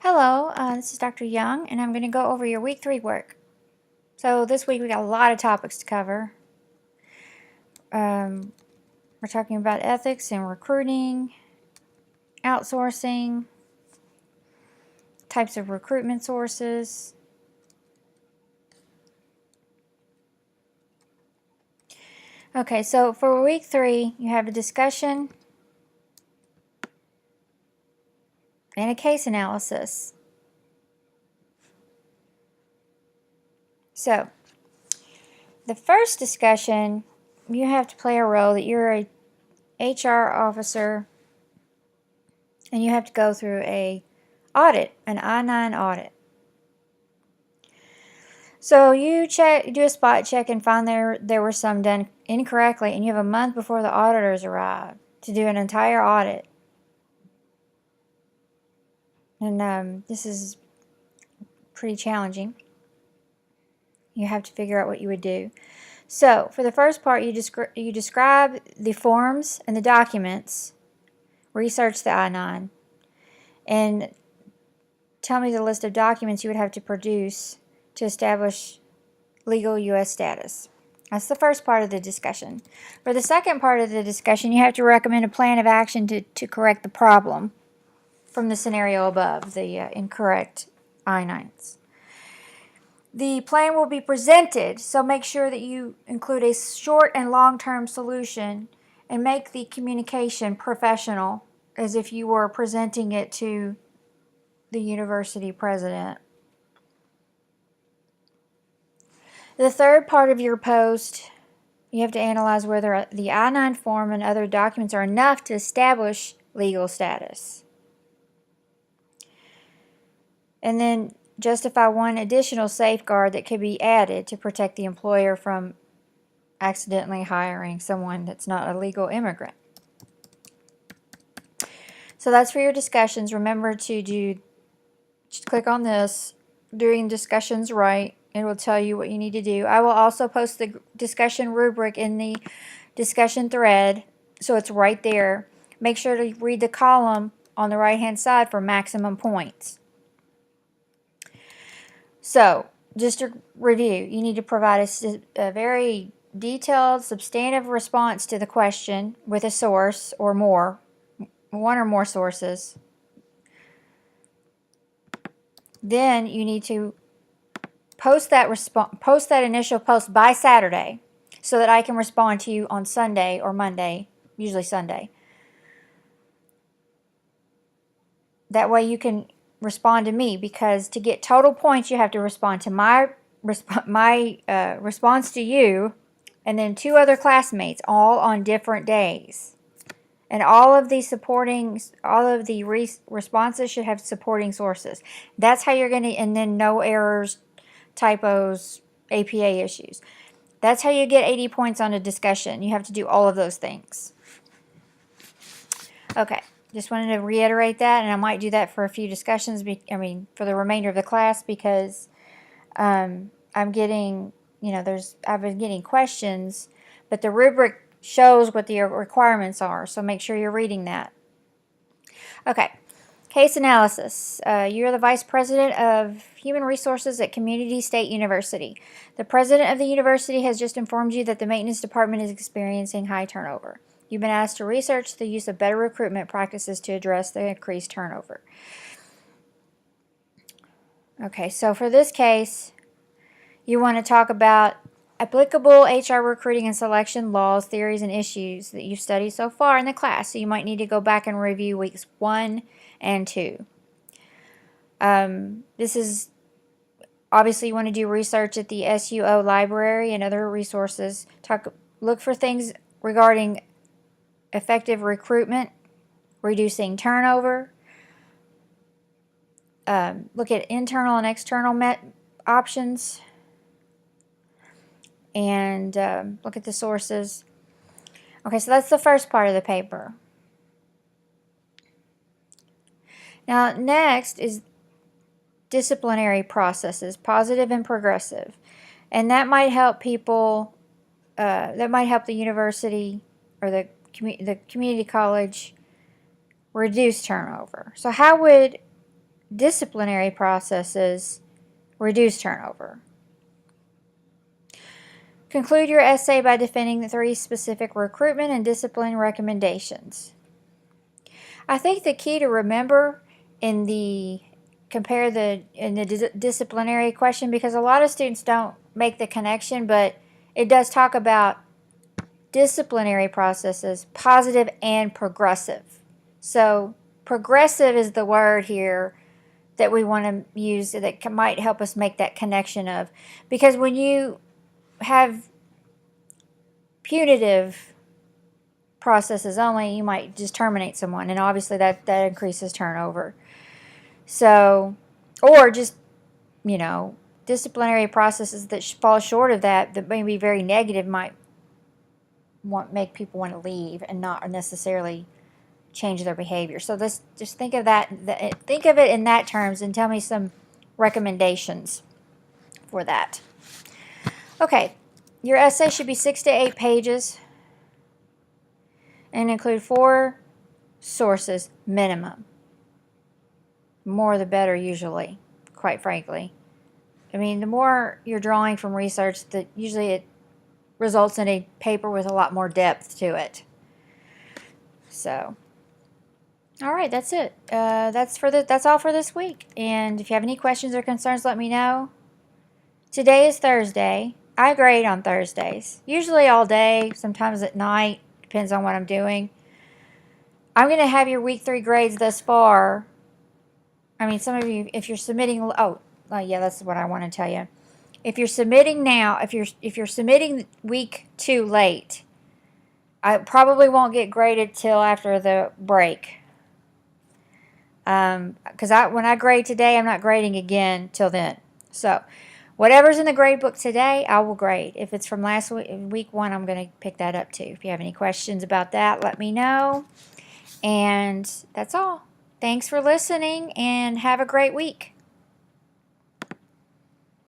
Hello, this is Dr. Young, and I'm going to go over your week 3 work. So this week we got a lot of topics to cover. We're talking about ethics and recruiting, outsourcing, types of recruitment sources. Okay, so for week 3, you have a discussion and a case analysis. So, the first discussion, you have to play a role that you're a HR officer and you have to go through an I-9 audit. So you do a spot check and find there were some done incorrectly, and you have a month before the auditors arrive to do an entire audit. And this is pretty challenging. You have to figure out what you would do. So for the first part, you describe the forms and the documents, research the I-9, and tell me the list of documents you would have to produce to establish legal U.S. status. That's the first part of the discussion. For the second part of the discussion, you have to recommend a plan of action to correct the problem from the scenario above, the incorrect I-9s. The plan will be presented, so make sure that you include a short and long-term solution and make the communication professional, as if you were presenting it to the university president. The third part of your post, you have to analyze whether the I-9 form and other documents are enough to establish legal status. And then justify one additional safeguard that could be added to protect the employer from accidentally hiring someone that's not a legal immigrant. So that's for your discussions. Remember to just click on this, doing discussions right. It will tell you what you need to do. I will also post the discussion rubric in the discussion thread, so it's right there. Make sure to read the column on the right hand side for maximum points. So, just to review, you need to provide a very detailed, substantive response to the question with a source or more, one or more sources. Then you need to post that initial post by Saturday so that I can respond to you on Sunday or Monday, usually Sunday. That way you can respond to me, because to get total points you have to respond to my response to you and then 2 other classmates, all on different days. And all of the responses should have supporting sources. That's how you're going to, and then no errors, typos, APA issues. That's how you get 80 points on a discussion. You have to do all of those things. Okay, just wanted to reiterate that, and I might do that for a few discussions, for the remainder of the class, because I'm getting, I've been getting questions, but the rubric shows what the requirements are, so make sure you're reading that. Okay. Case analysis. You're the Vice President of Human Resources at Community State University. The President of the university has just informed you that the maintenance department is experiencing high turnover. You've been asked to research the use of better recruitment practices to address the increased turnover. Okay, so for this case, you want to talk about applicable HR recruiting and selection laws, theories, and issues that you've studied so far in the class. So you might need to go back and review weeks 1 and 2. This is obviously you want to do research at the SUO library and other resources. Look for things regarding effective recruitment, reducing turnover. Look at internal and external options, and look at the sources. Okay, so that's the first part of the paper. Now, next is disciplinary processes, positive and progressive. And that might help people, that might help the university or the community college reduce turnover. So how would disciplinary processes reduce turnover. Conclude your essay by defending the 3 specific recruitment and discipline recommendations. I think the key to remember in the disciplinary question, because a lot of students don't make the connection, but it does talk about disciplinary processes, positive and progressive. So progressive is the word here that we want to use that might help us make that connection of, because when you have punitive processes only, you might just terminate someone, and obviously that increases turnover. So, or just, disciplinary processes that fall short of that may be very negative, might make people want to leave and not necessarily change their behavior. So just think of think of it in that terms, and tell me some recommendations for that. Okay, your essay should be 6 to 8 pages and include 4 sources minimum. More the better usually, quite frankly. I mean, the more you're drawing from research, usually it results in a paper with a lot more depth to it. So, all right, that's it. That's all for this week. And if you have any questions or concerns, let me know. Today is Thursday. I grade on Thursdays, usually all day, sometimes at night, depends on what I'm doing. I'm going to have your week 3 grades thus far. I mean, some of you, if you're submitting, yeah, that's what I want to tell you. If you're submitting now, if you're submitting week 2 late, I probably won't get graded till after the break. Because when I grade today, I'm not grading again till then. So, whatever's in the grade book today, I will grade. If it's from last week 1, I'm going to pick that up too. If you have any questions about that, let me know. And that's all. Thanks for listening, and have a great week.